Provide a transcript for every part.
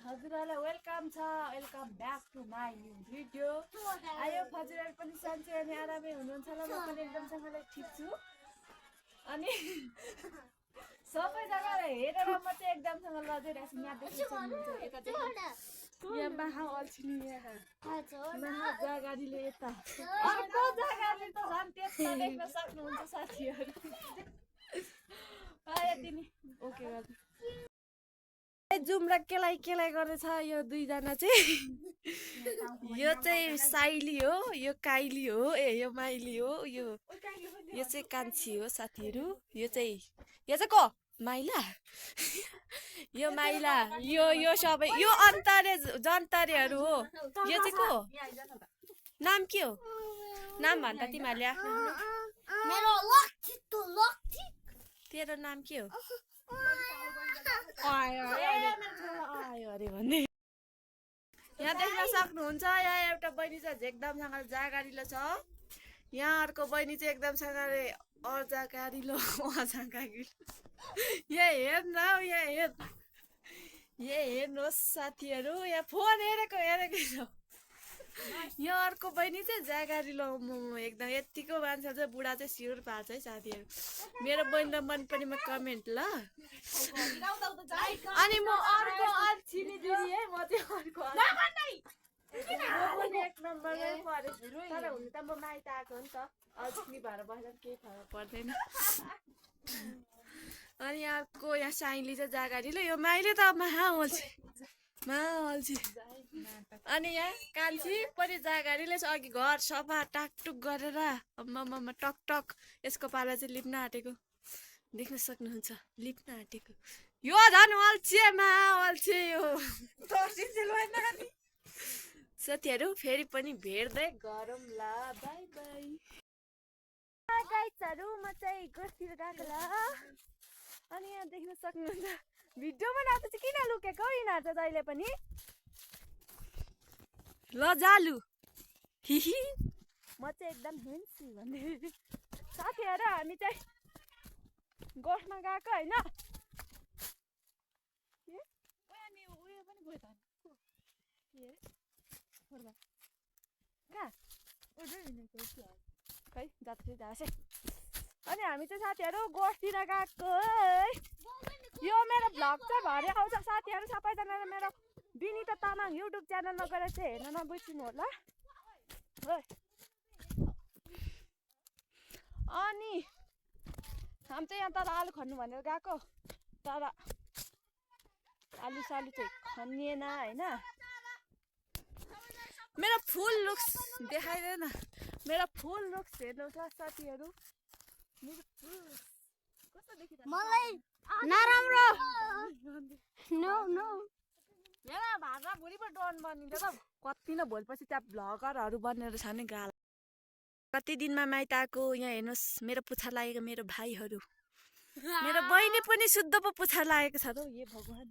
हजुरहरुलाई welcome back to my new video. आयो हजुरहरु पनि सन्चै अनि आरामै हुनुहुन्छ होला। म पनि एकदमसँगले ठिक छु अनि सबैजनाले हेरेर म चाहिँ एकदमसँग लजिरहेको छु। यहाँ देख्न सक्नुहुन्छ यता चाहिँ यहाँ माहा अल्छिनी यहाँ माहा जगाडीले यता अर्को जगाले त झन् त्यता देख्न सक्नुहुन्छ साथीहरु। यति नि ओके गर्नु जुम्रा केलाई गर्दैछ यो दुईजना चाहिँ। यो चाहिँ साइली हो, यो काइली हो, यो माइली हो, यो चाहिँ कान्छी हो साथीहरु। यो चाहिँ को माइला यो माइला यो सबै यो अन्तरे जन्तरेहरु हो। यो चाहिँ को नाम के हो? नाम भन् त तिमीहरुले आफ्नो। मेरो लक्ष्य त लक्ष्य। तेरो नाम के हो? आयो अरे भन्ने। यहाँ देख्न सक्नुहुन्छ यहाँ एउटा बहिनी चाहिँ एकदमसँग जागारिलो छ। यहाँ अर्को बहिनी चाहिँ एकदमसँगले अजागारिलो अजागारिलो। यहाँ हेर्नुहोस् साथीहरु, यहाँ फोन हेरेको छ। यो अर्को बहिनी चाहिँ जागारिलो एकदम यतिको मान्छे चाहिँ बुढा चाहिँ सिउर पार्छ है साथीहरु। मेरो बहिनीलाई मन परेमा कमेन्ट ल। अनि म अर्को अल्छिनी दिदी है, म चाहिँ अर्को एक नम्बरमै परेछु। तर हुनु त म माइत आएको हो नि त, अल्छिनी भएर बस्दा केही फरक पर्दैन। अनि अर्को यहाँ साइली चाहिँ जागारिलो, यो माइले त महा अल्छी। अनि यहाँ कान्छी पनि जागारिले छ। अघि घर सफा टाकटुक गरेर अम्मा टक टक यसको पाला चाहिँ लिप्न आँटेको देख्न सक्नुहुन्छ। लिप्न आँटेको यो झन् अल्छी यो साथीहरु। फेरि पनि भेट्दै गरौँ ल। बाई बाई गाइजहरु, म चाहिँ गोठतिर गएको ल। अनि यहाँ देख्न सक्नुहुन्छ भिडियो बनाएको चाहिँ किन लुकेको यिनीहरू चाहिँ जहिले पनि लजालु हिही। म चाहिँ एकदम हेन्सी भन्ने साथीहरु। हामी चाहिँ गोठमा गएको होइन। खै जाँदै। अनि हामी चाहिँ साथीहरु गोठतिर गएको। यो मेरो भ्लग चाहिँ भरे आउँछ साथीहरु। सबैजनाले मेरो विनिता तामाङ युट्युब च्यानलमा गएर चाहिँ हेर्न नबिर्सिनु होला। अनि हामी चाहिँ यहाँ तर आलु खन्नु भनेर गएको, तर आलु सालु चाहिँ खनिएन होइन। मेरो फुल लुक्स देखाइदैन, मेरो फुल लुक्स हेर्नुहोस् साथीहरु। मेरो फुल कस्तो देखिरहेको मलाई नराम्रो नो यहाँ भाषा भुँडी पो डन बनिन्छ त। कति न भोलिपछि त्यहाँ भ्लगरहरू बनेर छ नि गाला। कति दिनमा माइत आएको। यहाँ हेर्नुहोस् मेरो पुच्छर लागेको मेरो भाइहरू। मेरो बहिनी पनि शुद्ध पो पुच्छर लागेको छ त। हे भगवान्,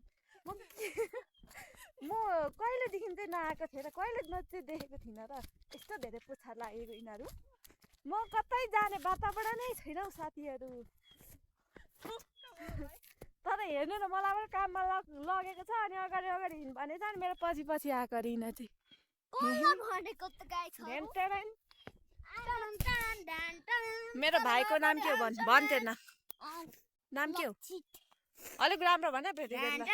म कहिलेदेखि चाहिँ नआएको थिएँ र कहिले चाहिँ देखेको थिइनँ र यस्तो धेरै पुच्छर लागेको यिनीहरू। म कतै जाने वातावरण नै छैन हौ साथीहरू। तर हेर्नु न, मलाई पनि काममा लगेको छ। अनि अगाडि हिँड्नु भने छ नि मेरो पछि आएको अरे यिनीहरू चाहिँ। मेरो भाइको नाम के हो भन् तेरो नाम के हो? अलिक राम्रो भन भेटेको।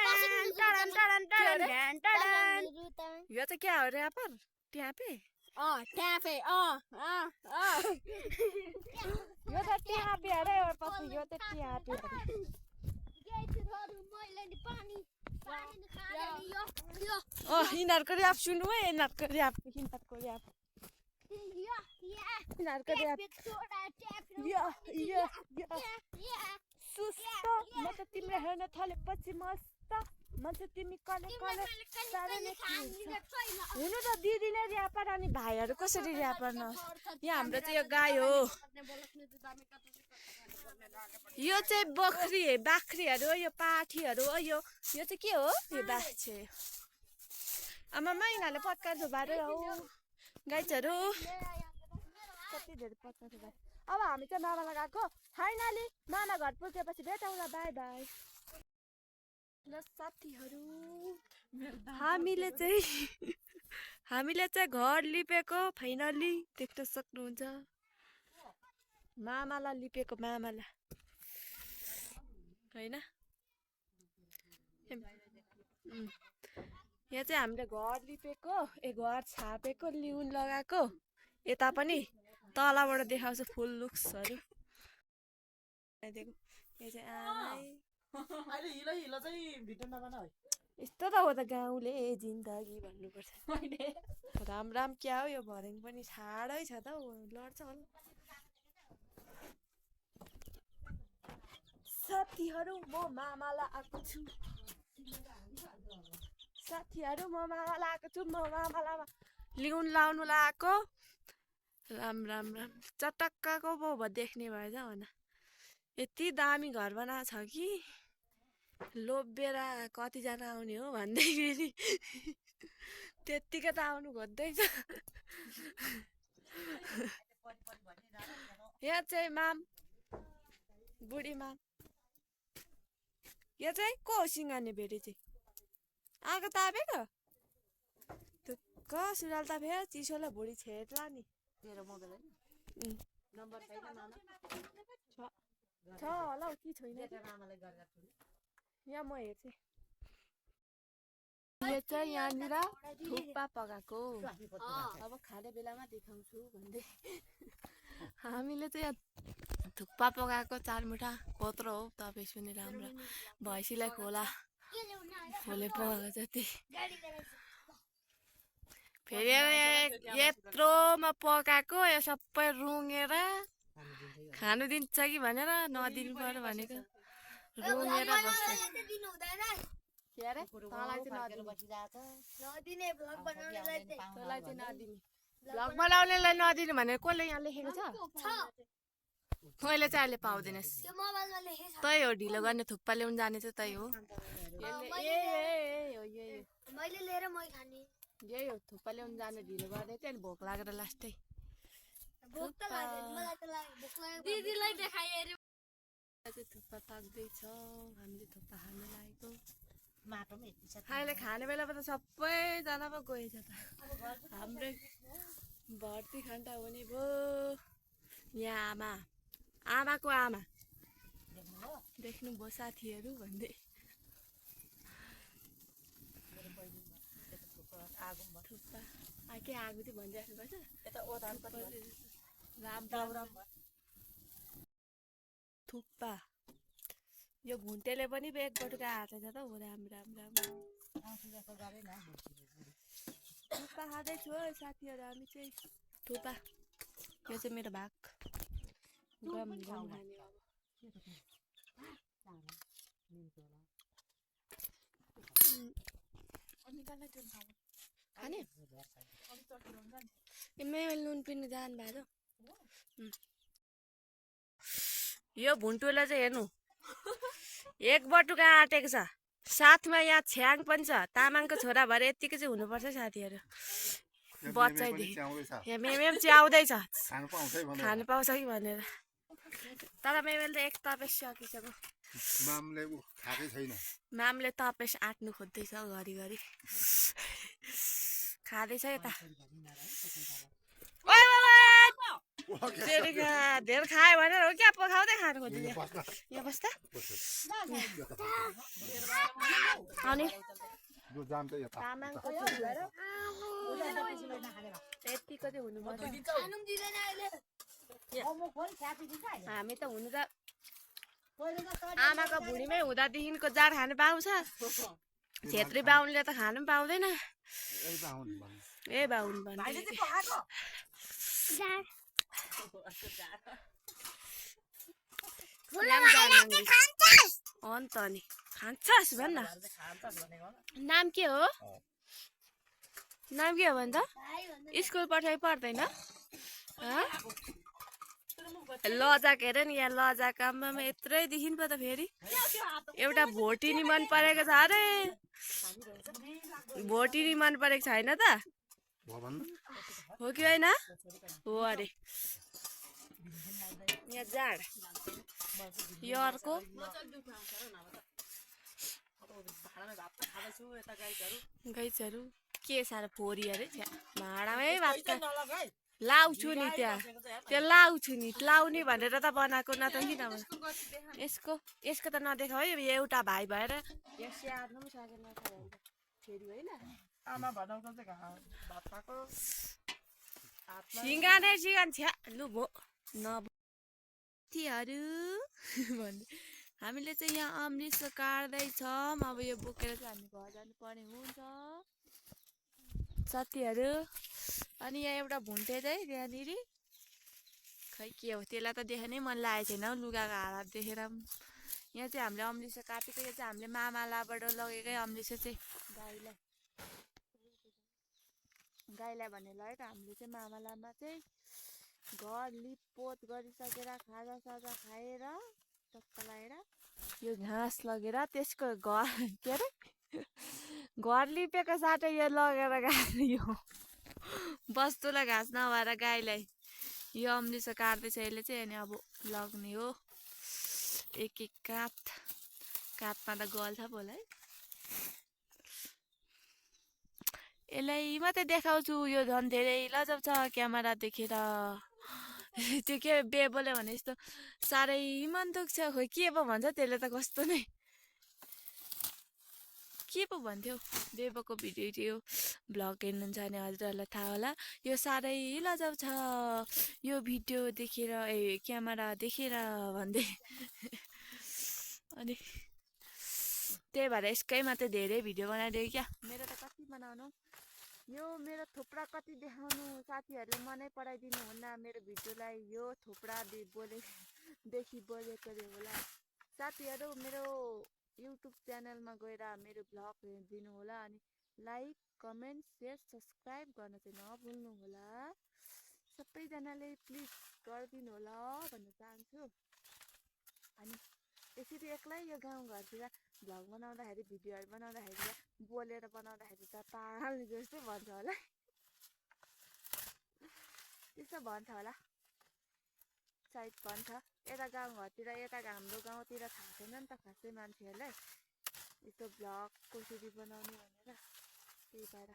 यो चाहिँ क्या हो? ऱ्यापर ट्यापे यो त ट्यापे अरे पछि यो त ट्यापे अरे। यिनीहरूको ऱ्याप सुन्नु है। यिनीहरूको ऱ्याप सुस्त। म त तिमीले हेर्न थालेपछि मस्त मान्छे तिमी कले हुनु त दिदीले ऱ्यापर। अनि भाइहरू कसरी ऱ्यापर न? यहाँ हाम्रो चाहिँ यो गाई हो, यो चाहिँ बाख्रीहरू हो, यो पाठीहरू हो। यो चाहिँ के हो? यो बाछे। आमामा यिनीहरूले पत्कार धुबाएर हो गाइजहरू। कति धेरै पत्कार धुबाएर। अब हामी चाहिँ मामालाई गएको। फाइनली मामा घर पुगेपछि भेटौँला। By by. ल साथीहरू हामीले चाहिँ घर लिपेको फाइनली देख्न सक्नुहुन्छ मामालाई लिपेको मामालाई हैन यहाँ चाहिँ हामीले घर लिपेको घर छापेको लिउन लगाएको यता पनि तलबाट देखाउँछ फुल लुक्सहरू यहाँ चाहिँ आमै यस्तो त हो त गाउँले जिन्दगी भन्नुपर्छ राम राम क्या हो यो भर्याङ पनि छाडै छ त लड्छ होला साथीहरू म मामालाई आएको छु म मामालाई लिउन लाउनु लगाएको राम राम राम चटक्कको पो देख्ने भएछ भन यति दामी घर बनाएको छ कि लोभेर कतिजना आउने हो भन्दै फेरि त्यत्तिकै त आउनु खोज्दैछ यहाँ चाहिँ माम बुढी माम यहाँ चाहिँ को हो सिङ्गाने भेटे चाहिँ आगो तापेको क सुराल तापे चिसोलाई भुँडी छेड्ला नि छ होला हौ कि छैन यहाँ म हेर्छु यो चाहिँ यहाँनिर थुक्पा पकाएको अब खाने बेलामा देखाउँछु भन्दै हामीले चाहिँ यहाँ थुक्पा पकाएको 4 मुठा कत्रो हो तपाईँ पनि राम्रो भैँसीलाई खोले पकाएको जति फेरि यत्रोमा पकाएको यो सबै रुँगेर खानु दिन्छ कि भनेर नदिनु पर्यो भनेको रुँगेर बस्छ भ्लग बनाउनेलाई नदिनु भनेर कसले यहाँ लेखेको छ मैले चाहिँ अहिले पाउँदैनस् तै हो ढिलो गर्ने थुक्पा ल्याउनु जाने चाहिँ तै हो यही हो थुक्पा ल्याउनु जाने ढिलो गर्ने चाहिँ अनि भोक लागेर लास्टै थुक्पा पाक्दैछ हामीले थुक्पा खानु लागेको अहिले खाने बेलामा त सबैजना पो गएछ त हाम्रै भर्ती खन्टा हुने भयो यहाँ आमाको आमा देख्नु भयो साथीहरू भन्दै थुक्पा के आगो चाहिँ भनिराख्नुपर्छ थुक्पा यो घुन्टेले पनि एक बटुका हाल्छ त हो राम राम राम थुक्पा खाँदैछु है साथीहरू हामी चाहिँ थुक्पा यो चाहिँ मेरो भाग गम खाने खाने मैले नुन पिन्नु जानु भएको यो भुन्टुलाई चाहिँ हेर्नु एक बटुका आँटेको छ साथमा यहाँ छ्याङ पनि छ तामाङको छोरा भएर यत्तिकै चाहिँ हुनुपर्छ साथीहरू बच्चैदेखि यहाँ मेमेम च्याउँदैछ खानु पाउँछ कि भनेर तर मेमेले त एक तपेस सकिसक्यो मामले तपेस आँट्नु खोज्दैछ घरिघरि खाँदैछ यता धेरै खायो भनेर हो क्या पकाउँदै खानु खोज्दै यहाँ बस्दा अनि तामाङको यतिको चाहिँ हुनुपर्छ हामी त हुनु त आमाको भुँडीमै हुँदादेखिको जाड खानु पाउँछ छेत्री बाहुनले त खानु पनि पाउँदैन ए बाहुन भन्ने अन्त नि खान्छस् भन् न नाम के हो भन्छ स्कुल पठाइ पर्दैन लजाक हेर नि यहाँ लजाक आमामा यत्रैदेखि पो त फेरि एउटा भोटिनी मन परेको छ अरे भोटिनी मन परेको छैन त हो कि होइन हो अरे यहाँ जाड यो अर्को गाइजहरू के साह्रो फोरी अरे भाँडामै भात लाउँछु नि त्यहाँ त्यो लाउँछु नि लाउने भनेर त बनाएको न त किन यसको त नदेखाऊ है एउटा भाइ भएर यहाँ स्याहार्नु पनि सकेन फेरि होइन आमा भनाउँदा चाहिँ भात खाएको सिँगाने सिँगान छ्या लु भो नहरू भन्दै हामीले चाहिँ यहाँ अमृत काट्दैछौँ अब यो बोकेर चाहिँ हामी घर जानुपर्ने हुन्छ साथीहरू अनि यहाँ एउटा भुन्टे चाहिँ त्यहाँनिर खै के हो त्यसलाई त देख्नै मन लागेको छैन हौ लुगाको हालत देखेर यहाँ चाहिँ हामीले अमृत काटेको यो चाहिँ हामीले मामालाबाट लगेकै अमृत चाहिँ गाईलाई भन्ने लगेको हामीले चाहिँ मामालामा चाहिँ घर लिपपोत गरिसकेर खाजासाजा खाएर टक्क लगाएर यो घाँस लगेर त्यसको घर के अरे घर लिपेको साटो यो लगेर गएको यो बस्तुलाई घाँस नभएर गाईलाई यो अमृत काट्दैछ यसले चाहिँ अनि अब लग्ने हो एक एक काठमा त गल्छ होला है यसलाई मात्रै देखाउँछु यो झन् धेरै लजाउँछ क्यामेरा देखेर त्यो के बेबोले भने यस्तो साह्रै मन दुख्छ खोइ के पो भन्छ त्यसले त कस्तो नै के पो भन्थ्यो बेबोको भिडियो भ्लग हेर्नुहुन्छ भने हजुरहरूलाई थाहा होला यो साह्रै लजाउँछ यो भिडियो देखेर क्यामेरा देखेर भन्दै अनि त्यही भएर यसकै मात्रै धेरै भिडियो बनाइदियो क्या मेरो त कति बनाउनु यो मेरो थोप्रा कति देखाउनु साथीहरूले मनै पराइदिनु हुन्न मेरो भिडियोलाई यो थोप्रा देखि बोलेकोले होला साथीहरू मेरो युट्युब च्यानलमा गएर मेरो भ्लग हेरिदिनु होला अनि लाइक कमेन्ट सेयर सब्सक्राइब गर्न चाहिँ नभुल्नु होला सबैजनाले प्लिज गरिदिनु होला भन्न चाहन्छु अनि यसरी एक्लै यो गाउँघरतिर भ्लग बनाउँदाखेरि भिडियोहरू बनाउँदाखेरि बोलेर बनाउँदाखेरि त पागल जस्तै भन्छ होला त्यस्तो भन्छ होला सायद भन्छ यता गाउँघरतिर यता हाम्रो गाउँतिर थाहा छैन नि त खासै मान्छेहरूलाई यस्तो भ्लग कसरी बनाउने भनेर त्यही भएर